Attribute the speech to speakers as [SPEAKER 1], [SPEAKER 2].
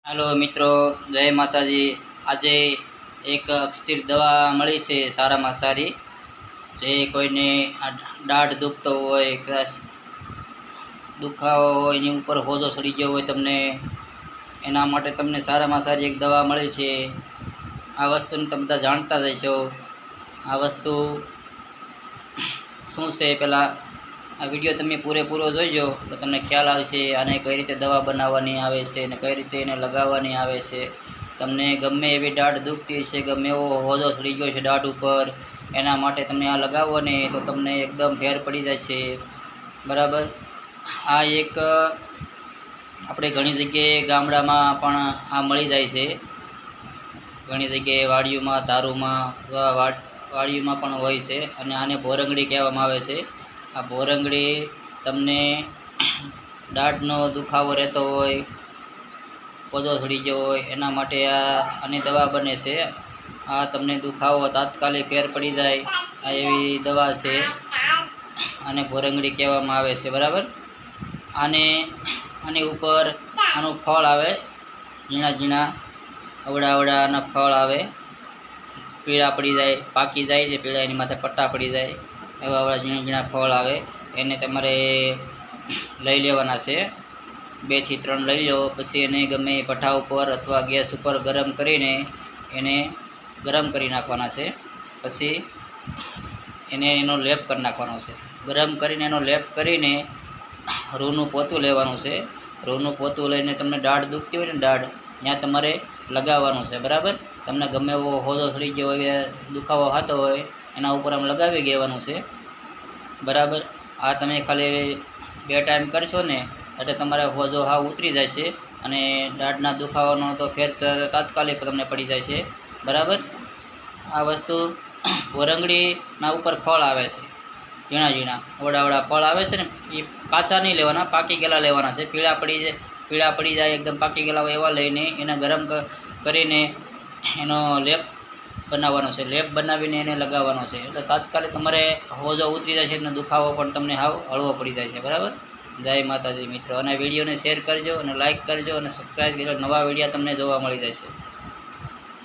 [SPEAKER 1] Hello मित्रों, जय माताजी। आज एक अक्षर दवा मળી છે સારામાં સારી જે કોઈને દાઢ દુખતો હોય કે દુખાવો હોય એની ઉપર હોજો ચડી ગયો હોય તમને એના માટે તમને સારામાં સારી એક દવા મળી છે। આ વસ્તુને તમે બધા જાણતા જ હશો। આ વસ્તુ શું છે પહેલાં આ વિડીયો તમે પૂરેપૂરો જોઈજો તો તમને ખ્યાલ આવશે આને કઈ રીતે દવા બનાવવાની આવે છે અને કઈ રીતે એને લગાવવાની આવે છે। તમને ગમે એવી દાઢ દુખતી છે, ગમે એવો હોજો ચડી ગયો છે દાઢ ઉપર, એના માટે તમે આ લગાવો ને તો તમને એકદમ ફેર પડી જશે, બરાબર। આ એક આપણે ઘણી જગ્યાએ ગામડામાં પણ આ મળી જાય છે, ઘણી જગ્યાએ વાડીઓમાં, ધારુમાં, વાડીઓમાં પણ હોય છે અને આને ભોરંગડી કહેવામાં આવે છે। આ ભોરંગડી તમને દાઢનો દુખાવો રહેતો હોય, પોજો ચડી ગયો હોય એના માટે આની દવા બને છે। આ તમને દુખાવો તાત્કાલિક ફેર પડી જાય આ એવી દવા છે, આને ભોરંગડી કહેવામાં આવે છે, બરાબર। આની ઉપર આનું ફળ આવે, ઝીણા ઝીણા અવડા અવડા આના ફળ આવે, પીળા પડી જાય, પાકી જાય છે પીળા, એની માથે પટ્ટા પડી જાય એવા એવા ઝીણા ઝીણા ફળ આવે। એને તમારે લઈ લેવાના છે, 2 થી 3 લઈ લો। પછી એને ગમે ભઠ્ઠા ઉપર અથવા ગેસ ઉપર ગરમ કરીને એને ગરમ કરી નાખવાના છે। પછી એનો લેપ કરી નાખવાનો છે, ગરમ કરીને એનો લેપ કરીને રૂનું પોતું લેવાનું છે। રૂનું પોતું લઈને તમને દાઢ દુખતી હોય ને દાઢ ત્યાં તમારે લગાવવાનું છે, બરાબર। તમને ગમે એવો હોજો ચડી ગયો હોય, દુખાવો થતો હોય એના ઉપર આમ લગાવી દેવાનું છે, બરાબર। આ તમે ખાલી 2 ટાઈમ કરશો ને એટલે તમારે હોજો હા ઉતરી જાય છે અને દાઢના દુખાવાનો તો ફેર તાત્કાલિક તમને પડી જાય છે, બરાબર। આ વસ્તુ ભોરંગડીના ઉપર ફળ આવે છે, ઝીણા ઝીણા અવડા ફળ આવે છે ને, એ કાચા નહીં લેવાના, પાકી ગયેલા લેવાના છે। પીળા પડી જાય એકદમ પાકી ગયેલા હોય એવા લઈને એને ગરમ કરીને એનો લેપ બનાવવાનો છે, લેપ બનાવીને એને લગાવવાનો છે એટલે તાત્કાલિક તમારે હોજો ઉતરી જાય છે અને દુખાવો પણ તમને હાવ હળવો પડી જાય છે, બરાબર। જય માતાજી મિત્રો, અને વિડીયોને શેર કરજો અને લાઇક કરજો અને સબસ્ક્રાઈબ કરજો, નવા વિડીયો તમને જોવા મળી જશે।